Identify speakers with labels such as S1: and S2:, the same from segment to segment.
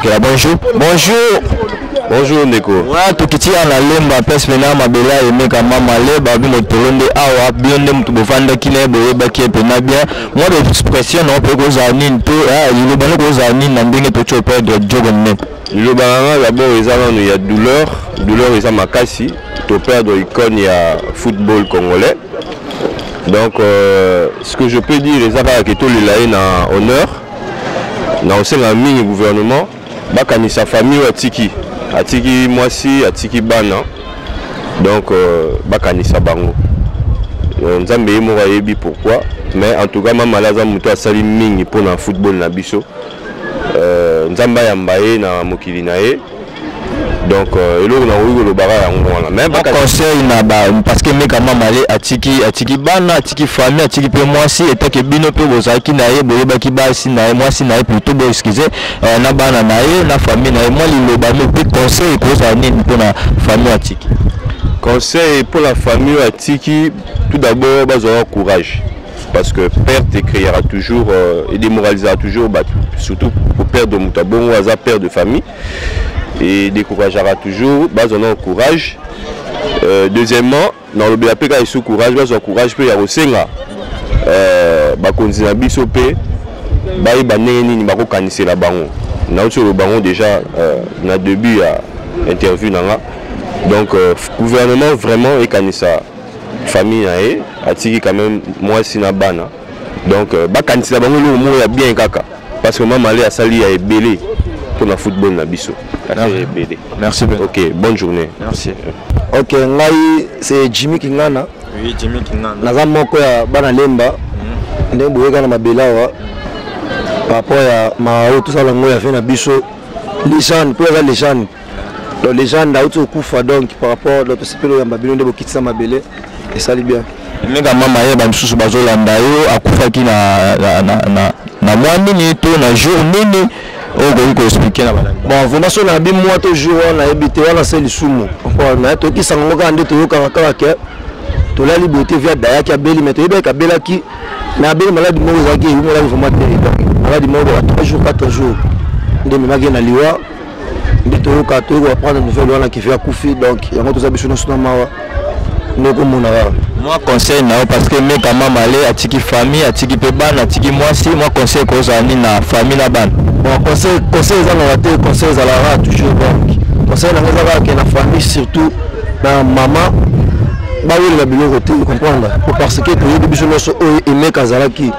S1: Bonjour. Bonjour.
S2: Bonjour Neko.
S1: Ouais, tout qui a la lemba pes pena mabela et meka mama le babu motolonde awa bionde mutu bofanda kine boye bakie pena bien. Moi l'expression on peut cause anine to il est cause anine na ndenge to choper de jogonne.
S2: Le banana d'abord il y a douleur ils ont makasi to perdre icône il y a football congolais. Donc ce que je peux dire les arabes qui tout les na honneur na aussi la mini gouvernement bakani sa famille atiki moi si atiki bana donc bakani sa bango nzambe ye moko yebi pourquoi mais en tout cas mama laza muto asali mingi pour na football na biso nzamba yambaye na mokili na ye donc eloko na oyo lo bara yango wana même
S1: pas conseil na ba parce que meka mama le atiki bana atiki famille atiki pe moi si et que bino pe bozaki na ye boye baki basi na ye moi si na ye plutôt bo excuser na bana na ye na famille na ye moi li loba me pe conseil ko za nini pour la famille atiki.
S2: Conseil pour la famille atiki tout d'abord besoin courage parce que perdre te créera toujours et démoralisera toujours surtout pour perdre mon tabon ou père de famille et découragera toujours besoin courage. Deuxièmement dans le BAP quand il sous courage besoin courage peut y avoir senga continuer biso pe bayi baneni ni bako kanise la bango na sur le bango déjà na début à interview nanga donc gouvernement vraiment et kanisa famille nae atiki quand même moi si na bana donc bakanisi la bango le mot ya bien kaka parce que maman ali asali ya ebele pour le football na biso.
S1: Merci bien.
S2: OK, bonne journée.
S1: Merci.
S3: OK, ngai c'est Jimmy Kingana.
S1: Oui, Jimmy Kingana.
S3: Naza moko ya bana lemba. Ndé boyeka na mabela wa. Par rapport à ma tout ça lango ya fait na biso. Légende, pour la légende. Donc légende da auto kufa donc par rapport l'autre sepelo ya mabelo ndé bokitisa mabele et ça li bien.
S1: Meka mama ye ba msusu bazolanda yo akufaki na mwa nini to na jour nini on expliquer na bana.
S3: Bon, formation na bi moi toujours na ebité wana c'est lisumu. Na to ki sango ka ndé to yoka kaka ke to la liberté via daya ki abeli mais to yeba ka belaki na abeli maladi mo zaki mo la vraiment terrible. Maladi mo ba 3 jours 4 jours. Ndé me magi na liwa ndé to yoka to yoka prendre nouvelle wana ki fait akufi donc yango to za biso na suna mawa. Ndeko mona wa.
S1: Moi conseil na parce que meka mama le atiki famille atiki pe bana atiki moi si moi conseil ko za ni na famille na bana.
S3: Bon, conseil za na raté conseil za la toujours donc conseil na za que la famille surtout na maman ba oui la bilo côté comprendre parce que to yebi biso no so aimer kazalaki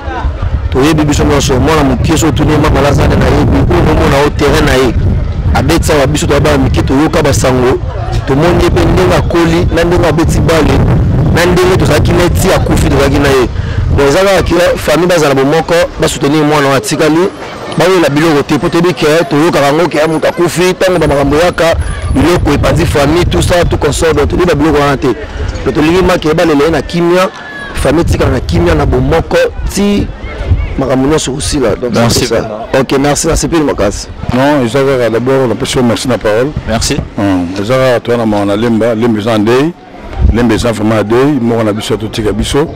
S3: to yebi biso no so moi na mukiso to ne mama la za na yebi ko no na au terrain na ye abetsa wa biso to ba mikito yoka basango to monde pe ndenga koli na ndenga beti bale na ndenge to zaki neti akufi to zaki na ye donc za la famille bazala bomoko ba soutenir moi na atikali bawe la biloko te potebi ke to yoka rango ke amuta akufi tango ba makambo yaka biloko epandi famille tout ça tout consort donc to ba biloko wana te to lingi make ba lele na kimia famille tika na kimia na bomoko ti makambo nyonso aussi là donc
S1: merci
S3: ça. OK, merci la CP Makasi.
S4: Non, Isaac d'abord on peut merci la parole.
S1: Merci.
S4: Isaac toi na mona lemba ndei lemba za vraiment ndei mo na biso to tika biso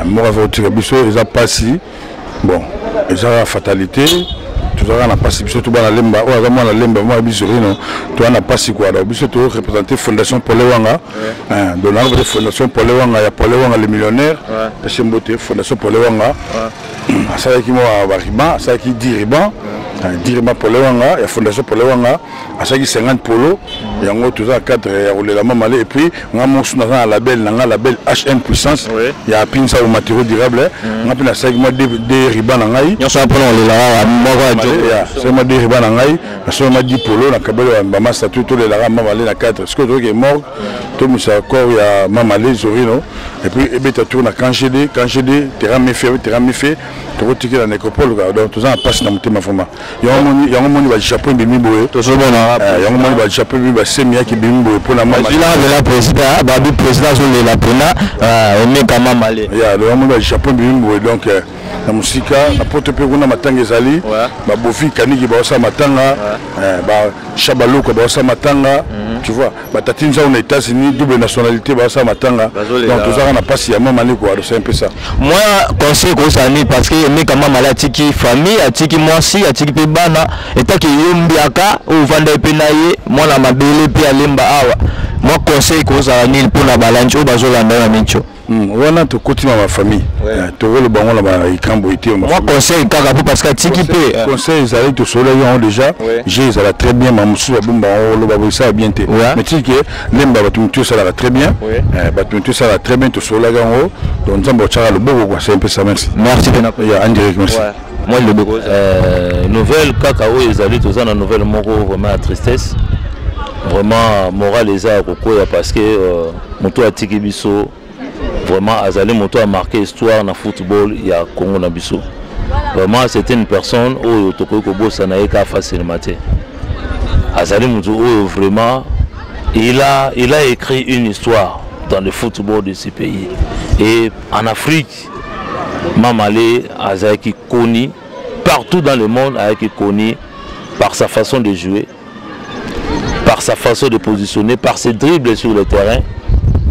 S4: mo va tika biso eza pasi bon eza fatalité tout ça na pasi biso to bana lemba o za mona lemba mo biso rino to na pasi quoi donc biso to représenter fondation Paul Wanga donc la fondation Paul Wanga ya Paul Wanga le millionnaire c'est mbote fondation Paul Wanga ça qui mo bariba ça qui diriban diriban Paul Wanga ya fondation Paul Wanga ça qui 50 polo yango tout ça cadre ya rolela mamale et puis ngamo suna na label na label HN puissance ya pinsa au matériaux durables ngapina ça qui mo de riban na ngai
S1: Nyonso apona olela moko jo
S4: c'est moi de riban na ngai so ma 10 polo na kabelo ya mama statut to le la mamale na 4 ce que to est mort to musa corps ya mamale zorino et puis ebeta tourna quand j'ai terrain me fait to rotiki la nécropole donc tout ça passe na mutema format yango moni ba Japon bimi boye
S1: to so bona
S4: yango moni ba Japon bimi ba semia ki bimi boye pour la mama
S1: la président ba bi président zo le la pena meka mama le
S4: ya yango moni ba Japon bimi boye donc na musika na poto pe kuna matanga ezali ba bofi kaniki ba osa matanga ba shabaloko ba osa matanga tu vois ba tatinza aux États-Unis double nationalité ba osa matanga donc tous na passe ya mama ni quoi c'est un peu ça
S1: moi conseil ko sani parce que mais kama malatiki famille atiki mwasi atiki pe bana etaki yombiaka ou vanda pe naye mwana mabele pe alemba awa moi conseil ko sani pour la balance au bazolanda na micho
S4: wana to kotima ma famille to le bango la ba ikambo ité
S1: moi conseil kaka parce que atiki pe
S4: conseil ça to soleil déjà j'ai ça très bien ma musu bomba lo ba ça bien té mais tu que lemba ba tu ça très bien ba tu ça très bien to soleil en haut donc nzambo tshara le beau quoi c'est un peu ça merci en direct merci
S1: moi le beau
S5: nouvelle kaka o ezali to za na nouvelle moko vraiment la tristesse vraiment moral les a kokoya parce que moto atiki biso vraiment azali moto a marqué histoire na football ya Congo na biso vraiment c'était une personne oyo tokoki kobosa na ye ka facilement te azali moto oyo vraiment il a écrit une histoire dans le football de ce pays et en Afrique Mamale azaki koni partout dans le monde azaki koni par sa façon de jouer, par sa façon de positionner, par ses dribbles sur le terrain.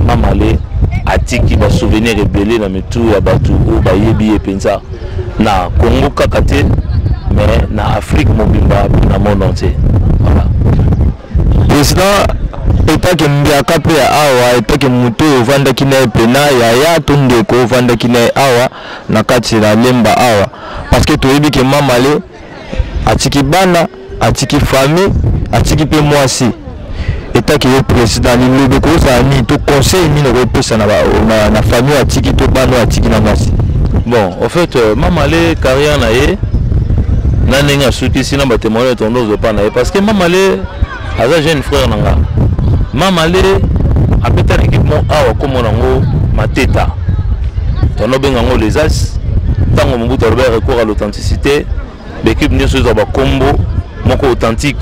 S5: Mamale atiki ba souvenir rebelle na metu ya batu o ba yebi epenza na Congo kakate mais na Afrique mobimba na monde entier. Voilà.
S1: Président etake mbiaka pe awa etake mutu ovanda kina pena ya tonde ko ovanda kina awa na kati na lemba awa parce que toyebi ke Mamale atiki bana atiki famille atiki pe mwasi etake le président ni lobe ko za ni to conseil ni no pesa na famille atiki to bana atiki na mwasi.
S5: Bon, en fait Mamale carrière na ye na ninga suki sina ba témoigner ton dos pas na parce que Mamale aza jeune frère nanga Mamale a pété l'équipe awa comme on mateta tono bengango les as tango Mobutu Robert recours à l'authenticité l'équipe ne se ba combo moko authentique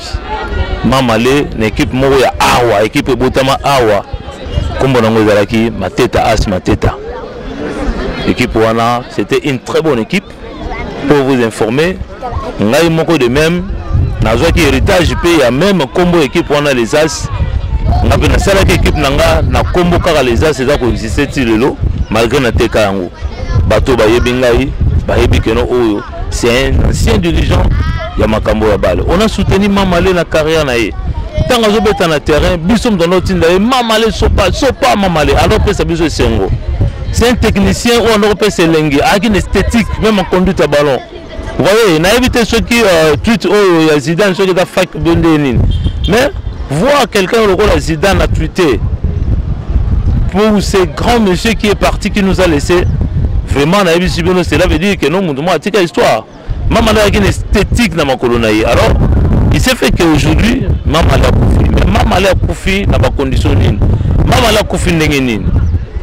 S5: Mamale une équipe moko ya awa équipe botama awa comme on ezalaki mateta as mateta équipe wana c'était une très bonne équipe pour vous informer ngai moko de même nazwa ki héritage pe ya même combo équipe wana les as nga pe na sala ki équipe nanga na combo kaka les as eza ko exister tilelo malgré na teka yango bato ba yebi ngai ba yebi keno oyo c'est un ancien dirigeant ya makambo ya balle on a soutenu Mamale na carrière na ye tanga zo beta na terrain biso mdono tinda ye Mamale sopa Mamale alors que ça biso sengo c'est un technicien ou on peut se lengi avec une esthétique même en conduite à ballon. Vous voyez, il a évité ceux qui tweetent oh Zidane ceux qui da fac bendeni. Mais voir quelqu'un le rôle Zidane a tweeté pour ce grand monsieur qui est parti qui nous a laissé vraiment on a vu cela veut dire que non monde moi tika histoire. Maman a une esthétique dans ma colonaï. Alors il s'est fait qu'aujourd'hui Mamale a koufi mais Mamale a koufi na ba condition nini. Mamale a koufi ndenge nini.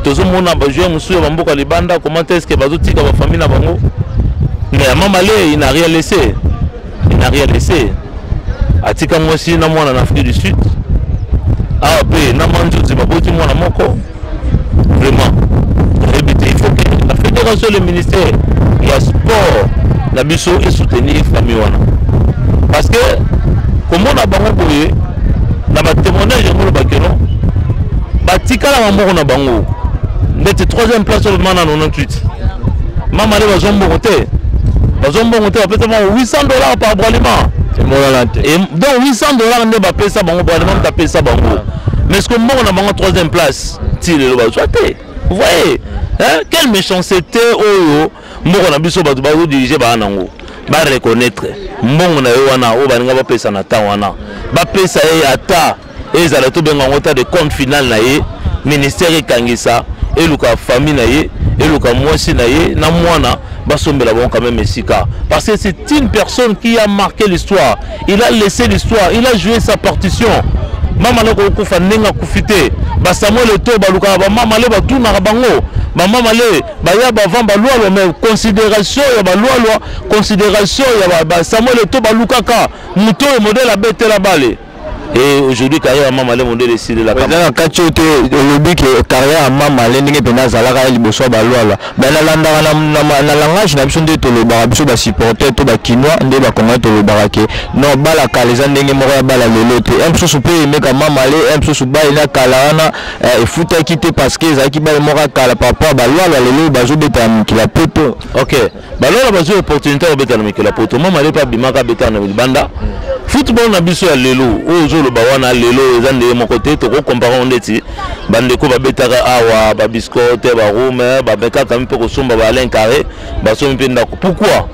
S5: Tous mona ba jouer musuya bamboka libanda comment est-ce que bazotika ba famille na bango mais Mamale il n'a rien laissé atika mwasi na mwana na Afrique du Sud ah pe na manjuzi baboti mwana moko vraiment il faut que la fédération le ministère ya sport la biso et soutenir famille wana parce que comment na bango boye na ba témoignage ngolo bakeno batika la moko na bango ndete 3e place au mana 98 Mamale bazombo côté peut-être $800 par braliment et donc $800 ne ba pesa bango braliment ta pesa bango mais ce que moi on a bango 3e place tile le ba souhaité vous voyez hein quelle méchanceté oyo mboko na biso batu ba diriger ba nango ba reconnaître mbongo na yo wana o ba nga ba pesa na ta wana ba pesa e ata ezala to benga ngota de compte final na ye ministère ekangisa eluka famille na ye eluka mwasi na ye na mwana basombela bon quand même esika parce que c'est une personne qui a marqué l'histoire il a laissé l'histoire il a joué sa partition Mamale ko kufa nenga kufite ba Samuel Eto'o baluka ba Mamale batuna bango ba Mamale ba ya ba vamba lwa mais considération ya ba lwa considération ya ba Samuel Eto'o baluka ka muto modèle abete la balle Et aujourd'hui, carrière à Mamale, mon décidé la
S1: caméra. Dans le cas où le but carrière à Mamale, n'est pas Zalaka, il bosse à Balola. Mais la langage n'a besoin de tout le barabiso, va supporter tout le Kinois, n'est pas comment tout le baraké. Non, Balaka, les années Moria Bala, l'autre. Un peu sous pays, mais quand Mamale, un peu sous Baïna, Kalana, et fout à quitter parce que Zaki Baï Mora Kala, papa, Balola, les bazo bétam, qui la poto. Ok. Balola, bazo, opportunité au bétam, qui la poto. Mamale, pas Bimaka bétam, Banda. Football na biso ya lelo ozo lo bawana lelo ezande mon côté to ko comparer ondeti bande ko ba betaka awa ba biscotte ba rome ba beka quand même pour somba ba Alain Carré ba so mpenda ko pourquoi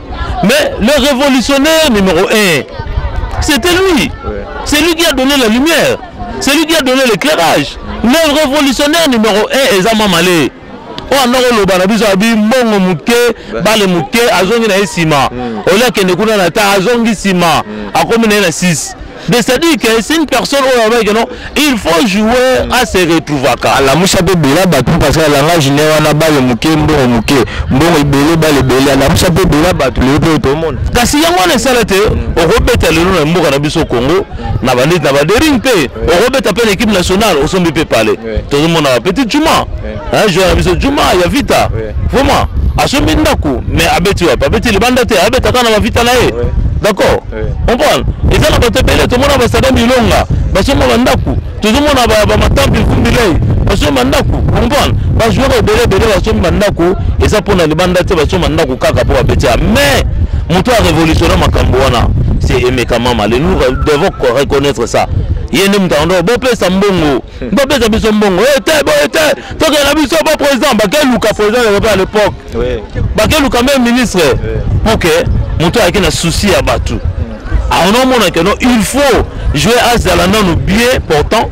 S1: mais le révolutionnaire numéro 1 c'était lui c'est lui qui a donné la lumière c'est lui qui a donné l'éclairage le révolutionnaire numéro 1 eza Mamale o ndoko lo bana biso abi mbongo muke bale muke azongi na esima ola kende kuna na ta azongi sima akomi na 6 de c'est-à-dire que c'est une personne où non il faut jouer à se retrouver à la moucha bébé batou parce que la langage général na bale muke mbongo ibele bale bele la moucha bébé batou le tout le monde kasi yango na salate o robeta le na mboka na biso Congo na bandit na ba dering pe o robeta pe l'équipe nationale au sombi pe parler tout le monde a petit Juma hein joueur na biso Juma ya vita vraiment asombi ndaku mais abeti wa abeti le bandate abeta kana ma vita na ye d'accord on prend et ça la batepele tout le monde va s'adapter bilonga basoma bandaku tout le monde va matampi kumbilei basoma ndaku on prend ba joueur belé basoma bandaku et ça pour na le bandate basoma ndaku kaka pour abeti mais moto a révolutionné makambo wana c'est Emeka Mamale nous devons reconnaître ça yene mtando bo pesa mbongo bo pesa biso mbongo ete to que la biso pas président ba keluka président à l'époque ba keluka même ministre OK moto a un souci à batu on a que non il faut jouer à Zalana nous bien portant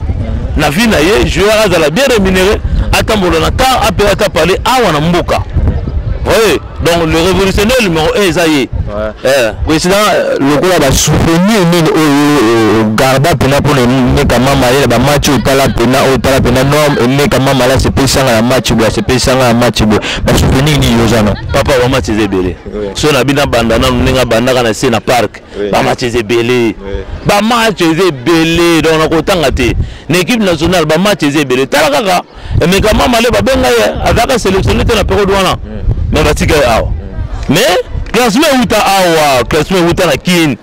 S1: la vie naie jouer à Zala bien rémunéré atambola na ka apelaka parler awa na mboka. Oui, donc le révolutionnaire numéro 1 Esaïe. Président, le coup va souvenir au garda pena pour les mecs à Mamale, la match au tala pena non, mec à Mamala c'est paysan à la match, c'est paysan à la match, mais souvenir ni Yozana. Papa va match belé. Si on a bien bandana, on a bandana na scène parc. Ba match belé. Ba match belé donc on a autant gâté. L'équipe nationale ba match belé. Tala kaka, mec à Mamale ba benga ya, avec sélectionné na période wana. Mais batika awa mais classement uta awa classement uta na kin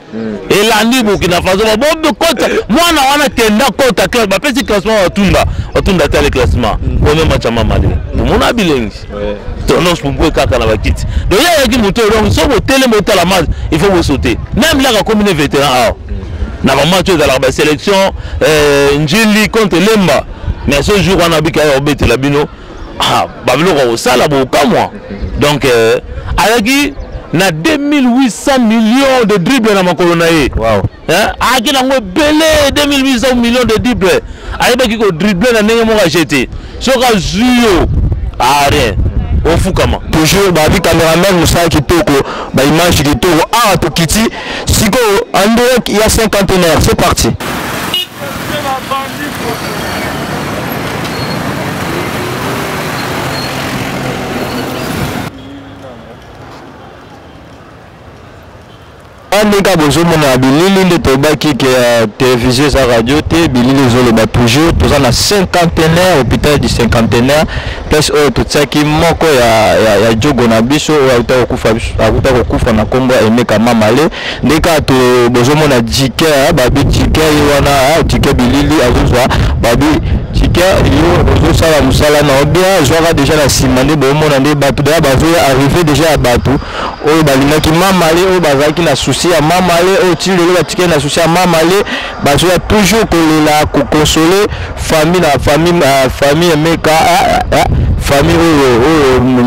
S1: et landi Burkina Faso bo kota mwana wana tenda kota class ba petit classement watunda tele classement au même match Mamale mon abilengi tendance pour pouvoir kaka na bakiti donc ya ki moto donc so bo tele moto la match il faut vous sauter même là comme une vétéran awa na ba match de la sélection Njili contre Lemba mais ce jour on a bika obete la bino Babylon ça là beaucoup moi donc avec na 2800 millions de dribbles dans ma colonaie wow hein aki na belé 2800 millions de dribbles avec qui ko dribbler na ndenge mo ka jeter soka zuyo rien au fukama toujours babi cameraman Moussa Kitoko ba image Kitoko to kiti siko ando il y a 50 heures c'est parti. Andika bozomona bilili nde tobaki ke télévision sa radio te bilili ezoloba toujours toza na cinquantenaire hôpital du cinquantenaire place oyo totiaki moko ya jogo na biso oyo akuta kokufa na kombo ya Emeka Mamale ndeka to bozomona jike babi jike wana jike bilili azozwa babi jike yo ozosala musala na obia zwaka déjà na nsima nde bomona nde bato daya bazoya arrivé déjà ya bato oyo balingaki Mamale oyo bazalaki na souci à Mamale au tir de la ticket na souci à Mamale bazoya toujours kolela ko consoler famille Emeka famille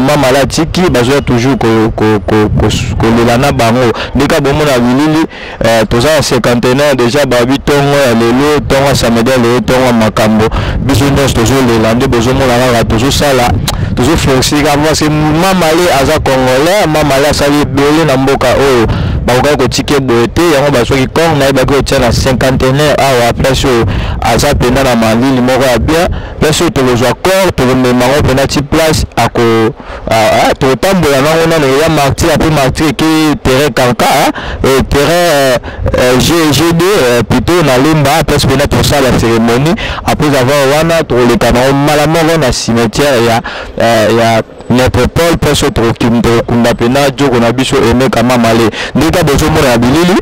S1: Mamala tiki bazoya toujours kolela na bango ndeka bomona bilili toza cinquantenaire déjà babi tongo ya lelo tongo samedi lelo tongo makambo biso nyonso tozolela nde bozomona kaka tozosala tozoflexi parce que Mamale aza congolais Mamale asali ebele na mboka oyo bakoka kotike boye te yango bazwaki corps na ye baki kotia na cinquantenaire awa place oyo aza pena na malili moko ya bien place tokozwa corps tokomema ngo pena ti place ako totambola nango nano ya martyr après martyr ke terrain kanka terrain G2 plutôt na lemba place pena tosala cérémonie après avoir wana tokoleka nango mala moko na cimetière ya notre Paul place tokokunda pena joko na biso aimé kama male ndika bozomona ya bilili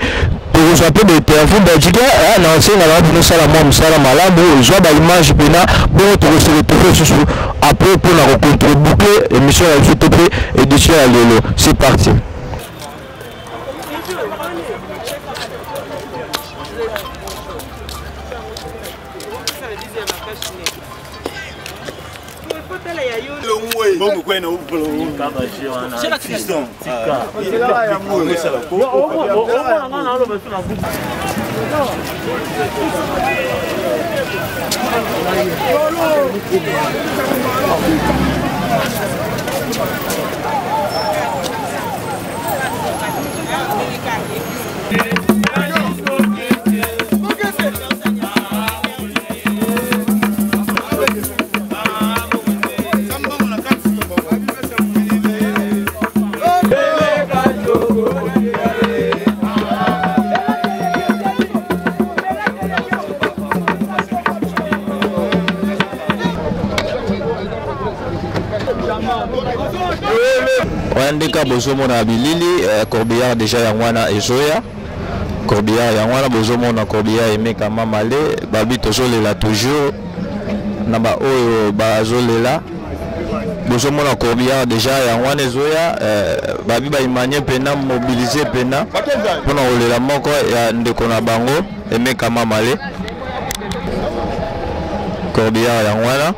S1: tokozwa mpe bainterview badika na nsenga na bino sala mwa mosala malamu ozwa baimage pena bongo tokose retrouve susu après mpona kocontriboucler émission ya biso to mpe édition ya lelo. C'est parti.
S6: Bongo kwena upolo kaka jiwana fiston tika ya mwe sala ko ngana alo besu na buku
S1: Ndeka bozomona bilili Corbillard déjà yangwana ezoya Corbillard yangwana bozomona Corbillard aimé kama male babi tozolela toujours na ba oyo bazolela bozomona Corbillard déjà yangwana ezoya babi ba imanye pena mobiliser pena pona olela moko ya ndeko na bango aimé kama male Corbillard yangwana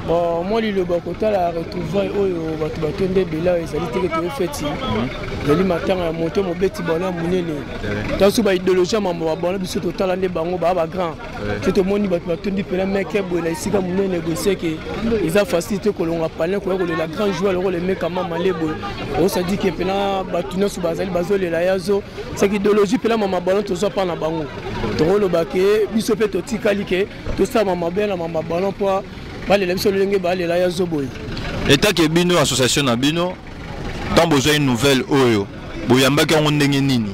S7: Bon, moi le bakota la retrouvaille oyo batu batonde bela ezali teke to feti zali matanga ya moto mo beti bona munene tasu ba idéologie mambo ba bona biso totala nde bango ba grand c'est moni batu batondi pela meke bola isika munene goseke eza facilité kolonga palin ko la grand joueur le rôle meka mama lebo on ça dit que pela batu nosu bazali bazolela yazo c'est idéologie pela mama bona tozo pa na bango to rôle bake biso pe to tikali ke to sa mama bela mama bona po balela biso lenge balela yazo boy
S1: état ke bino association na bino tant besoin une nouvelle oyo boyambaki yango ndenge nini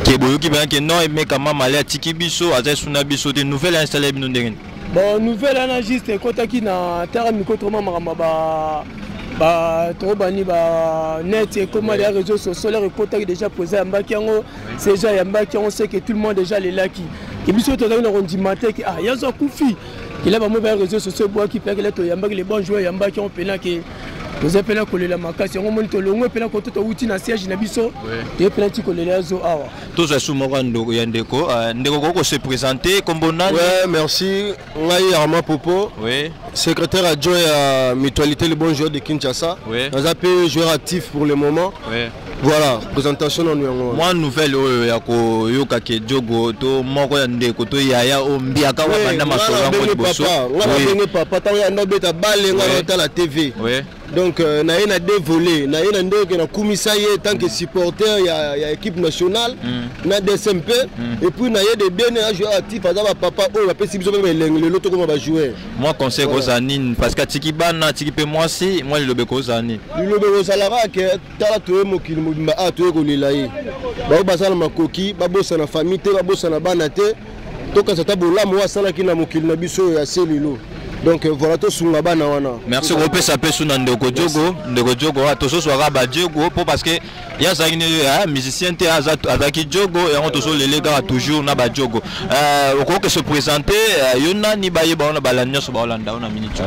S1: ke boyoki bana ke non mais kama male atiki biso aza suna biso de nouvelle installé bino ndenge
S7: bon nouvelle ana juste kotaki na terre mikotroma makamba ba trobani ba net et comment les réseaux sociaux les kotaki déjà posé yambaki yango c'est déjà yambaki yango c'est que tout le monde déjà les laki ke biso to na rondimate ke yazo kufi qu'il a pas mauvais réseaux sociaux bois qui fait que les yambaki les bons joueurs yambaki on pena ke vous appelez la makasi on monte le long pena koto uti na siège na biso et pena ti kolela zo awa
S1: tous ça sous morando yandeko ndeko ko se présenter comme bonane.
S3: Ouais, merci. Ngai Arma Popo.
S1: Oui.
S3: Secrétaire adjoint à Mutualité les bons joueurs de Kinshasa.
S1: Oui.
S3: Nous avons joueur actif pour le moment.
S1: Oui.
S3: Voilà, présentation en nous.
S1: Moi nouvelle ya ko yoka ke jogo to moko ya ndeko to yaya o mbiaka wa banda masola ko boso.
S3: Oui. Papa ta ya ndobeta balle ngana la TV.
S1: Oui.
S3: Donc na yena dévolé, na yena ndeko na kumisa ye tant que supporter ya équipe nationale na DSMP et puis na yé de bien un joueur actif azaba papa o la pesi biso même le loto comme ba jouer.
S1: Moi conseil ko zanine parce que tiki bana tiki pe moi si moi le beko zanine.
S3: Le beko salara ke tala to mokili mobimba a to ko lilayi. Ba basala makoki ba bossa na famille te ba bossa na bana te to ka sata bola mo asala ki na mokili na biso ya selilo. Donc voilà tout sur la banane.
S1: Merci beaucoup ça peut sur ndeko jogo to so soira ba jogo parce que il y a ça une musicien te azaki jogo et on to so les gars toujours na ba jogo au que se présenter yona ni baye ba on ba la nyos ba Hollanda on a minute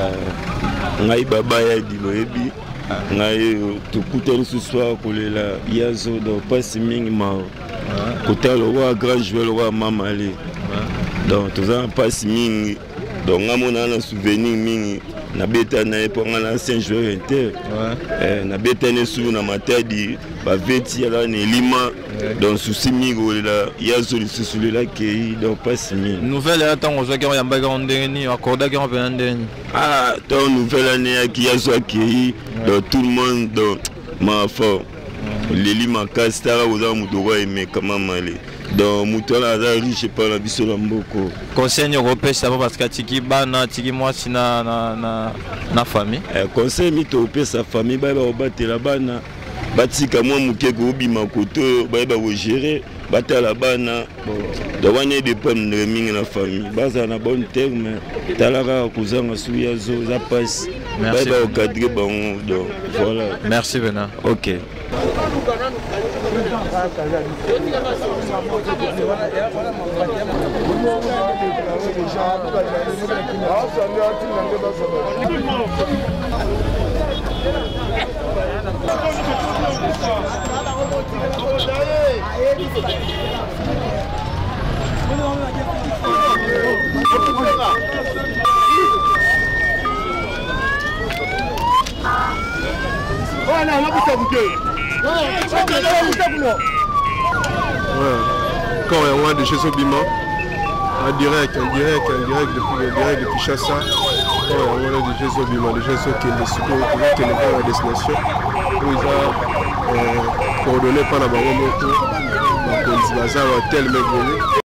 S6: ngai baba ya diloyebi
S8: ngai tokutani ce soir kolela yazo donc pasi mingi ma kotala lokola grand joueur lokola Mamale donc toza na pasi mingi donc ngamona na souvenir mingi nabeta na ye mpo nga na ancien joueur inter nabeta ne sulu na matadi baveti ala na elima donc susi mingi kolela yazo lisusu lela kei donc pasi mingi
S1: nouvelle ya ntango ozwaki oyambaki yango ndenge nini akordaki yango mpena ndenge nini
S8: ntango nouvelle ane yaki yazo akei donc tout le monde donc mafort leli makasi taka koza moto okoa emeka Mamale donc moto wana aza riche mpa na biso na mboko
S1: conseil nini okopesa po parce que atiki bana atiki mwasi na famille
S8: conseil mi topesa famille bayeba kobatela bana batika mwa moke koobima kote oyo bayeba kogere batala bana donc wana edépendre mingi na famille bazala na bonne terme tala kaka kozanga su yazo eza pasi bayeba kokadre bango donc voilà
S1: merci Bena
S8: ok
S9: Quand on a de chez Sobima, en direct depuis Chassa, quand on a de chez Sobima, de chez Sobima, qui est la destination, où ils ont coordonné par la Baron Moko, donc ils ont tel mec venu.